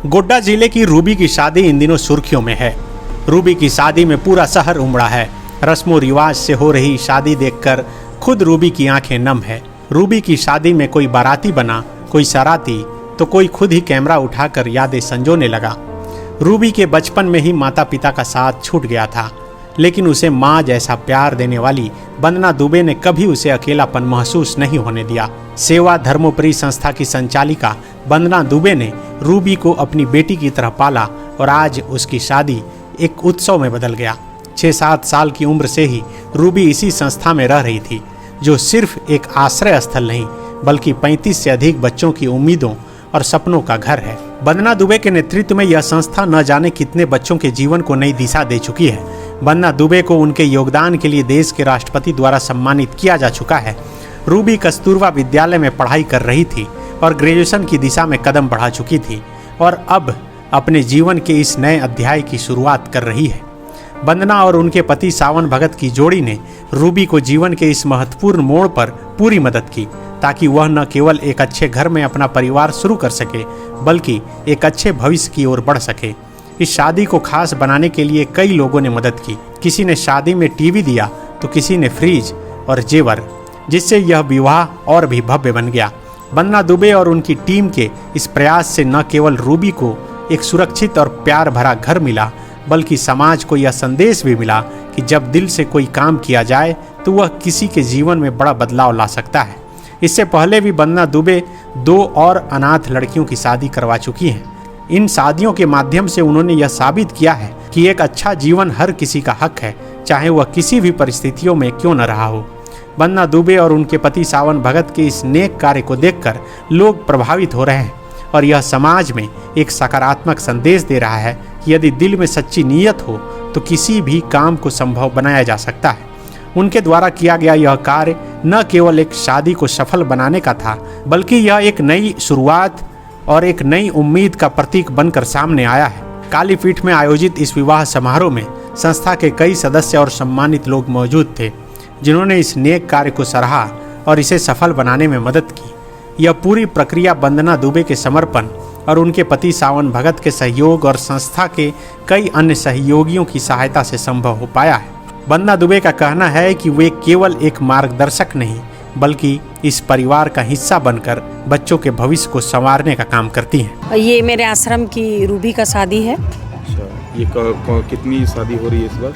गोड्डा जिले की रूबी की शादी इन दिनों सुर्खियों में है। रूबी की शादी में पूरा शहर उमड़ा है। रस्मों रिवाज से हो रही शादी देखकर खुद रूबी की आंखें नम है। रूबी की शादी में कोई बाराती बना, कोई सराती, तो कोई खुद ही कैमरा उठाकर यादें संजोने लगा। रूबी के बचपन में ही माता पिता का साथ छूट गया था, लेकिन उसे माँ जैसा प्यार देने वाली वंदना दुबे ने कभी उसे अकेलापन महसूस नहीं होने दिया। सेवा धर्मोपरी संस्था की संचालिका वंदना दुबे ने रूबी को अपनी बेटी की तरह पाला और आज उसकी शादी एक उत्सव में बदल गया। 6-7 साल की उम्र से ही रूबी इसी संस्था में रह रही थी, जो सिर्फ एक आश्रय स्थल नहीं बल्कि 35 से अधिक बच्चों की उम्मीदों और सपनों का घर है। वंदना दुबे के नेतृत्व में यह संस्था न जाने कितने बच्चों के जीवन को नई दिशा दे चुकी है। वंदना दुबे को उनके योगदान के लिए देश के राष्ट्रपति द्वारा सम्मानित किया जा चुका है। रूबी कस्तूरबा विद्यालय में पढ़ाई कर रही थी और ग्रेजुएशन की दिशा में कदम बढ़ा चुकी थी और अब अपने जीवन के इस नए अध्याय की शुरुआत कर रही है। वंदना और उनके पति सावन भगत की जोड़ी ने रूबी को जीवन के इस महत्वपूर्ण मोड़ पर पूरी मदद की, ताकि वह न केवल एक अच्छे घर में अपना परिवार शुरू कर सके बल्कि एक अच्छे भविष्य की ओर बढ़ सके। इस शादी को खास बनाने के लिए कई लोगों ने मदद की। किसी ने शादी में टीवी दिया तो किसी ने फ्रिज और जेवर, जिससे यह विवाह और भी भव्य बन गया। वंदना दुबे और उनकी टीम के इस प्रयास से न केवल रूबी को एक सुरक्षित और प्यार भरा घर मिला, बल्कि समाज को यह संदेश भी मिला कि जब दिल से कोई काम किया जाए तो वह किसी के जीवन में बड़ा बदलाव ला सकता है। इससे पहले भी वंदना दुबे 2 और अनाथ लड़कियों की शादी करवा चुकी हैं। इन शादियों के माध्यम से उन्होंने यह साबित किया है कि एक अच्छा जीवन हर किसी का हक है, चाहे वह किसी भी परिस्थितियों में क्यों न रहा हो। वंदना दुबे और उनके पति सावन भगत के इस नेक कार्य को देखकर लोग प्रभावित हो रहे हैं और यह समाज में एक सकारात्मक संदेश दे रहा है कि यदि दिल में सच्ची नीयत हो तो किसी भी काम को संभव बनाया जा सकता है। उनके द्वारा किया गया यह कार्य न केवल एक शादी को सफल बनाने का था, बल्कि यह एक नई शुरुआत और एक नई उम्मीद का प्रतीक बनकर सामने आया है। कालीपीठ में आयोजित इस विवाह समारोह में संस्था के कई सदस्य और सम्मानित लोग मौजूद थे, जिन्होंने इस नेक कार्य को सराहा और इसे सफल बनाने में मदद की। यह पूरी प्रक्रिया वंदना दुबे के समर्पण और उनके पति सावन भगत के सहयोग और संस्था के कई अन्य सहयोगियों की सहायता से संभव हो पाया है। वंदना दुबे का कहना है कि वे केवल एक मार्गदर्शक नहीं बल्कि इस परिवार का हिस्सा बनकर बच्चों के भविष्य को संवारने का काम करती हैं। ये मेरे आश्रम की रूबी का शादी है। अच्छा, ये कितनी शादी हो रही है इस बार?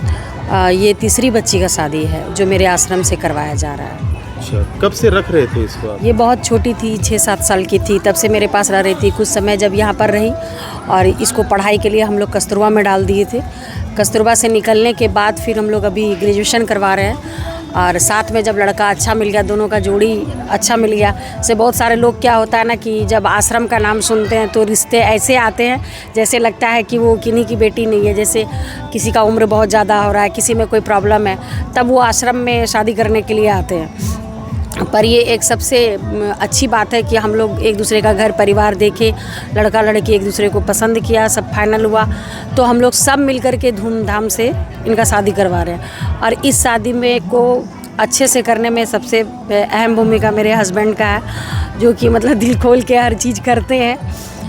ये तीसरी बच्ची का शादी है जो मेरे आश्रम से करवाया जा रहा है। अच्छा, कब से रख रहे थे इसको? ये बहुत छोटी थी, 6-7 साल की थी, तब से मेरे पास रह रही थी। कुछ समय जब यहाँ पर रही और इसको पढ़ाई के लिए हम लोग कस्तूरबा में डाल दिए थे। कस्तूरबा से निकलने के बाद फिर हम लोग अभी ग्रेजुएशन करवा रहे हैं और साथ में जब लड़का अच्छा मिल गया, दोनों का जोड़ी अच्छा मिल गया से बहुत सारे लोग क्या होता है ना कि जब आश्रम का नाम सुनते हैं तो रिश्ते ऐसे आते हैं जैसे लगता है कि वो किन्हीं की बेटी नहीं है। जैसे किसी का उम्र बहुत ज़्यादा हो रहा है, किसी में कोई प्रॉब्लम है, तब वो आश्रम में शादी करने के लिए आते हैं। पर ये एक सबसे अच्छी बात है कि हम लोग एक दूसरे का घर परिवार देखे, लड़का लड़की एक दूसरे को पसंद किया, सब फाइनल हुआ, तो हम लोग सब मिलकर के धूमधाम से इनका शादी करवा रहे हैं। और इस शादी में को अच्छे से करने में सबसे अहम भूमिका मेरे हस्बैंड का है, जो कि मतलब दिल खोल के हर चीज़ करते हैं।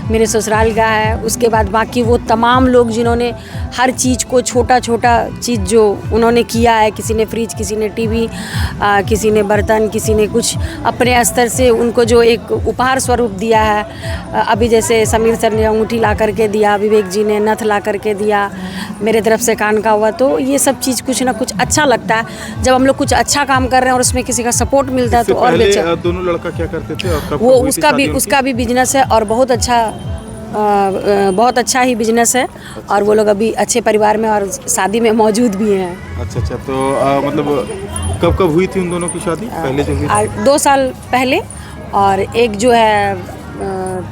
मेरे ससुराल का है, उसके बाद बाकी वो तमाम लोग जिन्होंने हर चीज़ को छोटा छोटा चीज़ जो उन्होंने किया है, किसी ने फ्रिज, किसी ने टीवी, किसी ने बर्तन, किसी ने कुछ अपने स्तर से उनको जो एक उपहार स्वरूप दिया है। अभी जैसे समीर सर ने अंगूठी ला करके दिया, विवेक जी ने नथ ला करके दिया, मेरे तरफ से कान का हुआ, तो ये सब चीज़ कुछ ना कुछ अच्छा लगता है जब हम लोग कुछ अच्छा काम कर रहे हैं और उसमें किसी का सपोर्ट मिलता है तो और भी अच्छा। दोनों लड़का क्या करते थे और कब वो उसका भी बिजनेस है और बहुत अच्छा ही बिजनेस है। और वो लोग अभी अच्छे परिवार में और शादी में मौजूद भी हैं। अच्छा, तो मतलब कब हुई थी उन दोनों की शादी? पहले जो हुई 2 साल पहले, और एक जो है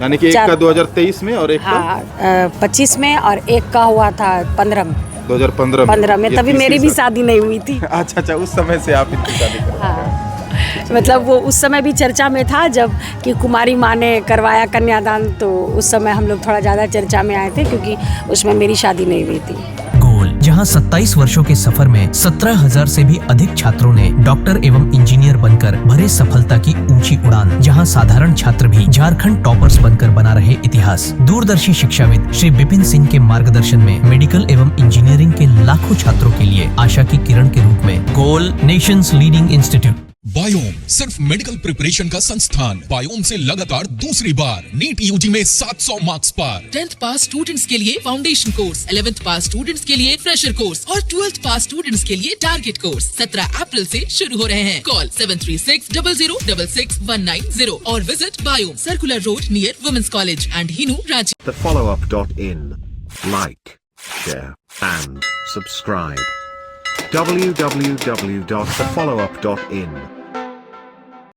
यानी कि एक का 2023 में और एक का 25 में और एक का हुआ था 15 में। 2015 में तभी मेरी भी शादी नहीं हुई थी। अच्छा, उस समय से आप इनकी शादी कर रहे हैं। मतलब वो उस समय भी चर्चा में था जब कि कुमारी माँ ने करवाया कन्यादान, तो उस समय हम लोग थोड़ा ज़्यादा चर्चा में आए थे क्योंकि उसमें मेरी शादी नहीं हुई थी। जहां 27 वर्षों के सफर में 17,000 से भी अधिक छात्रों ने डॉक्टर एवं इंजीनियर बनकर भरे सफलता की ऊंची उड़ान। जहां साधारण छात्र भी झारखंड टॉपर्स बनकर बना रहे इतिहास। दूरदर्शी शिक्षाविद श्री विपिन सिंह के मार्गदर्शन में मेडिकल एवं इंजीनियरिंग के लाखों छात्रों के लिए आशा की किरण के रूप में गोल नेशंस लीडिंग इंस्टीट्यूट। बायोम सिर्फ मेडिकल प्रिपरेशन का संस्थान। बायोम से लगातार दूसरी बार नीट यूजी में 700 मार्क्स पार। 10th पास स्टूडेंट्स के लिए फाउंडेशन कोर्स, 11th पास स्टूडेंट्स के लिए फ्रेशर कोर्स और 12th पास स्टूडेंट्स के लिए टारगेट कोर्स 17 अप्रैल से शुरू हो रहे हैं। कॉल 7360066190 और visit Biome, circular road near women's college and Hinoo, Ranchi. thefollowup.in. Like, share, and subscribe. www.thefollowup.in